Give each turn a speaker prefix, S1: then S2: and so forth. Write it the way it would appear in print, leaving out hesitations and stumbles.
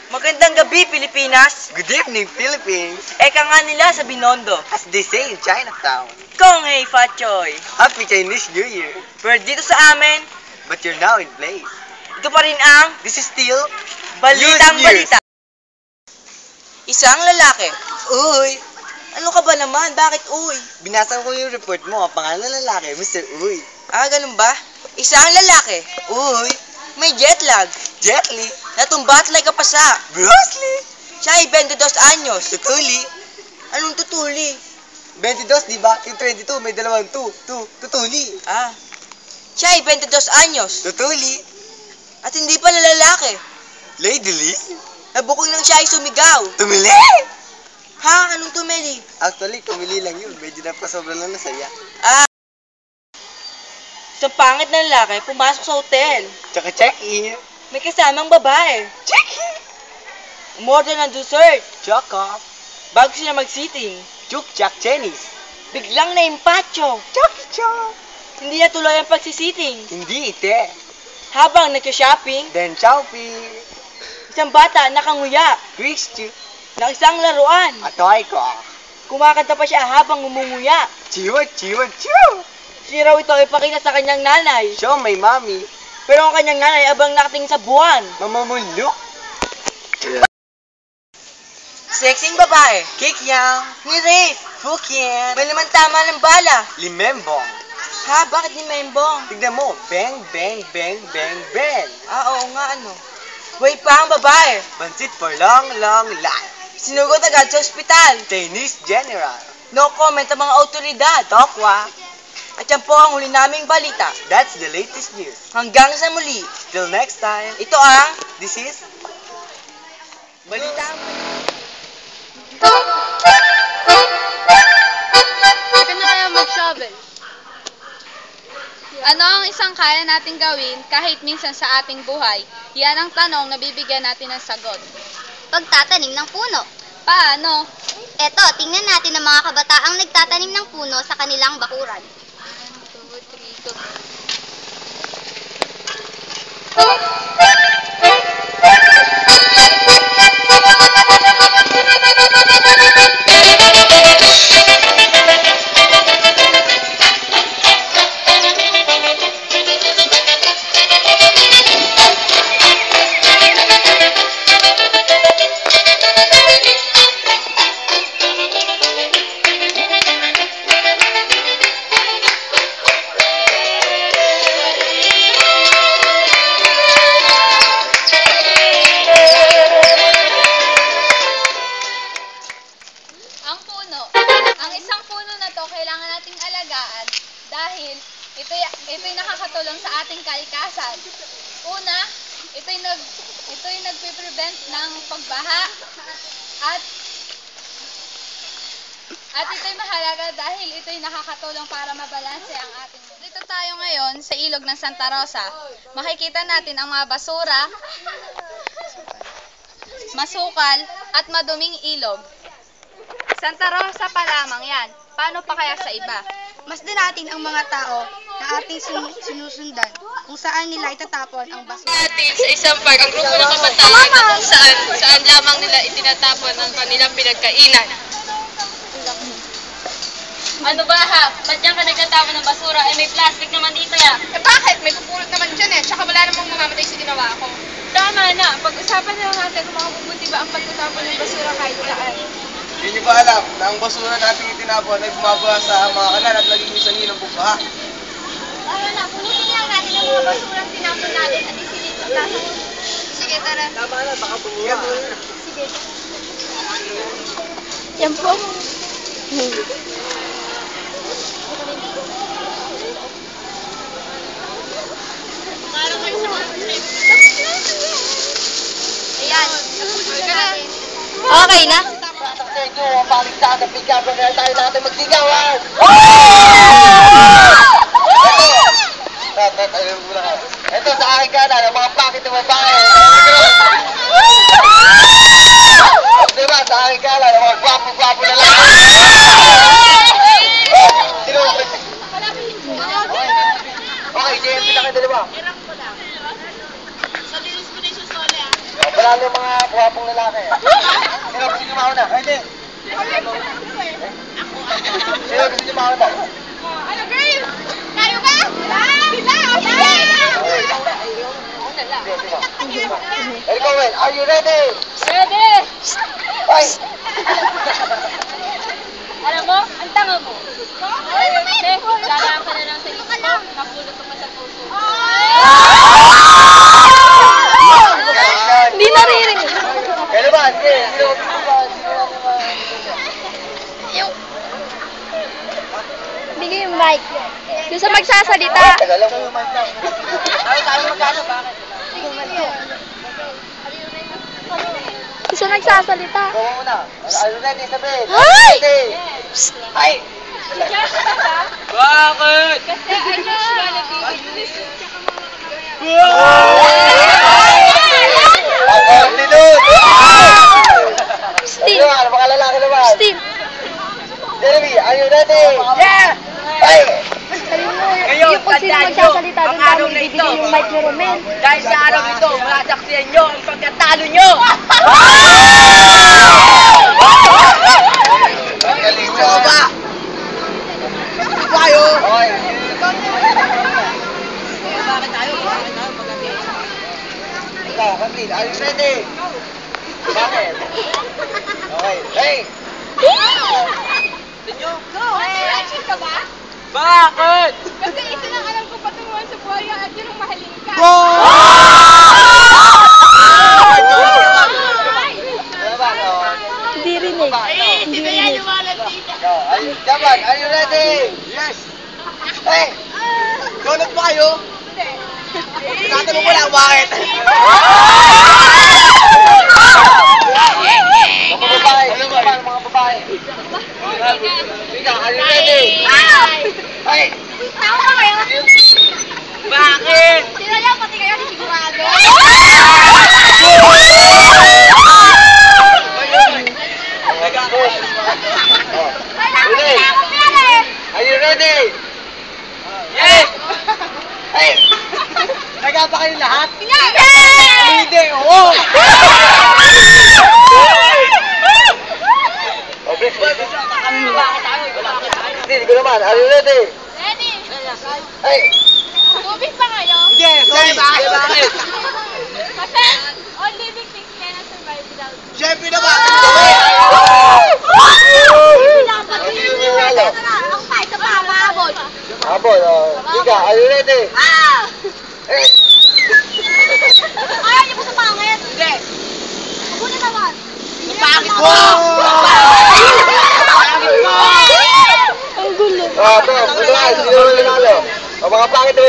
S1: Magandang gabi, Pilipinas!
S2: Good evening, Philippines!
S1: Eka nga nila sa Binondo.
S2: As they say in Chinatown.
S1: Kong hei fa choy!
S2: Happy Chinese New Year!
S1: Pero dito sa amin,
S2: But you're now in place.
S1: ito pa rin ang
S2: This is still
S1: Balitang
S2: News.
S1: Balita. Isang lalaki.
S2: Uy!
S1: Ano ka ba naman? Bakit uy?
S2: Binasa ko yung report mo. Ang pangalan ng lalaki, Mr. Uy.
S1: Ah, ganun ba? Isang lalaki.
S2: Uy!
S1: May jet lag.
S2: Jet Li!
S1: Natumba at like kapasa.
S2: Bruce Lee!
S1: Siya ay 22 anyos.
S2: Tutuli!
S1: Anong tutuli?
S2: 22, di ba? Yung 22, may dalawang 2. Tutuli!
S1: Ah. Siya ay 22 anyos.
S2: Tutuli!
S1: At hindi pa na lalaki.
S2: Lady Lee!
S1: Nabukong nang siya ay sumigaw.
S2: Tumili!
S1: Ha? Anong tumeli?
S2: Actually, tumili lang yun. Medyo napasobra lang na saya.
S1: Ah. Isang pangit na lalaki pumasok sa hotel.
S2: Tsaka check-in.
S1: May kasamang babae.
S2: Check-in!
S1: Umorder ng dessert.
S2: Choco.
S1: Bago sila mag-sitting,
S2: Chuk-chak Chinese.
S1: biglang naimpacho.
S2: Chucky-chok.
S1: Hindi na tuloy ang pagsisitting.
S2: Hindi ite.
S1: Habang nagka-shopping,
S2: Then Chowpy.
S1: isang bata nakanguya
S2: Christy.
S1: ng isang laruan.
S2: Atoy ko.
S1: Kumakanta pa siya habang umunguya.
S2: Chiwa, chiwa, chiw.
S1: Si raw ito ay pakita sa kanyang nanay.
S2: Show my mommy.
S1: Pero ang kanyang nanay abang nakatingin sa buwan.
S2: Mamamulok.
S1: Sexing babae.
S2: Kikyang.
S1: Ni Rafe.
S2: Fukian.
S1: May naman tama ng bala.
S2: Limembong.
S1: Ha? Bakit ni Membong?
S2: Tignan mo. Bang, bang, bang, bang, bang.
S1: Ah, oo nga ano. Way pa ang babae.
S2: Bansit for long, long life.
S1: Sinugod agad sa ospital.
S2: Chinese General.
S1: No comment ang mga otoridad.
S2: Tokwa.
S1: At yan po ang huli naming balita.
S2: That's the latest news.
S1: Hanggang sa muli.
S2: Till next time.
S1: Ito ang
S2: This is
S1: Balitang
S3: Ika na kaya mag-shovel. Ano ang isang kaya nating gawin kahit minsan sa ating buhay? Yan ang tanong na bibigyan natin ng sagot.
S4: Pagtatanim ng puno.
S3: Paano?
S4: Eto, tingnan natin ang mga kabataang nagtatanim ng puno sa kanilang bakuran.
S3: 1, 2, 3, go. Kailangan nating alagaan dahil ito'y nakakatulong sa ating kalikasan. Una, ito'y nagpe-prevent ng pagbaha at ito'y mahalaga dahil ito'y nakakatulong para mabalanse ang ating mundo. Dito tayo ngayon sa ilog ng Santa Rosa. Makikita natin ang mga basura, masukal at maduming ilog. Santa Rosa pa lamang yan. Paano pa kaya sa iba?
S5: Masdan natin ang mga tao na ating sinusundan kung saan nila itatapon ang basura.
S3: Natin sa isang park ang grupo ng kabataan na kung saan lamang nila itinatapon ang kanilang pinagkainan. Ano ba ha? Ba't yan ka nagtatapon ng basura? Eh may plastic naman dito ya.
S5: Eh bakit? May pupulot naman dyan eh. Tsaka wala namang mamamatay sa ginawa ko.
S3: Tama na. Pag-usapan na lang natin kung makabubuti ba ang pagtatapon ng basura kahit saan.
S2: Hindi niyo ba alam na ang basura natin itinapon ay bumaba sa mga kanal at naging sanhi ng bugbaha?
S4: Tara na, pulutin lang natin ang mga basurang tinapon natin at isilid sa plaza. Sige, tara.
S2: Tama na, baka bumura.
S4: Sige.
S5: Yan po.
S4: Ayan, napusin na natin.
S5: Okay na?
S2: Paligtaan ng bigyan na tayo natin magsigawan! Ito sa aking kanan, ang mga pakit ng babae. Diba, sa aking kanan, ang mga gwapo-gwapo na lang. Sino? Okay, JMP lang kayo dalawa.
S3: Sa dinis ko na yung susole ah.
S2: Mananalo yung mga kuwapong lalaki. Sino gusto niyo mauna? Ay, hindi. Sino gusto niyo mauna?
S4: Ano, girl? Tayo ba?
S2: Ikaw, Will, are you ready?
S3: Ready!
S2: Ay!
S3: Alam mo, ang tanga mo. Te, lalaan ka na lang sa isip ko, napulot ko pa sa puso.
S2: Hindi naririnig. Kaya ba? Sige, sino
S4: Bigay yung mic. Doon sa magsasalita.
S2: tagal lang.
S1: Tayo magkano, bakit?
S4: Doon sa nagsasalita.
S2: Ikaw muna. Are you ready, Isabel?
S4: Ay!
S2: Ready? Ay!
S1: Bakit?
S3: Kasi I just wanna be with you.
S2: Ang only dude!
S4: Steve.
S2: Ano mga lalaki naman?
S4: Steve.
S2: Jeremy, are you ready?
S1: Yeah!
S2: Ay!
S1: Ngayon,
S4: Yung kung sino
S1: tandaan nyo,
S4: magsasalita,
S1: ang
S4: doon
S1: araw
S4: namin
S1: na
S4: ibibigay
S1: ito.
S4: yung mic ni Romel.
S1: Dahil sa araw ito, masasaksiyan nyo ang pagkatalo nyo!
S2: Ang galing nyo ba? Tayo! Okay.
S1: Bakit tayo? Bakit tayo? Pagkatalo.
S2: Ikaw, Kathleen, are you ready? Bakit? Okay. Hey!
S3: Friendship ka ba?
S1: Bakit?
S3: Kasi isa lang alam ko patunguhan sa buhay at yun ang mahalin ka.
S2: Ano ba?
S4: Hindi rinig. Hindi rinig.
S2: Japan, are you ready? Yes! Hey! Donut ba kayo? Tinatanong ko lang, bakit? Mga babae, mga babae. Ika, are you ready? Hey!
S4: Tama ba kayo?
S1: Bakit?
S4: Sino lang pati kayo ni Sigurado?
S2: Are you ready?
S1: Yes!
S2: Hey! Naga pa kayo lahat?
S4: Yes!
S2: Hindi, oo! Oh, please, please. Hindi ko naman. Are you ready?
S4: Ready?
S2: Hey!
S4: Tubig ba kayo?
S2: Hindi, sorry.
S1: Bakit?
S3: Kasi all living things cannot survive without you.
S2: Siyempre naman.
S4: Ako pa, ito pa, maabot.
S2: Habol, oh. Ika, are you ready? Hey!
S4: Ayaw niyo ko sa pangit.
S1: Hindi.
S4: Ako na naman.
S1: Bakit mo?
S4: Ang gulo.
S2: Oh, ito, ito, sino nanalo? O, mga pangit na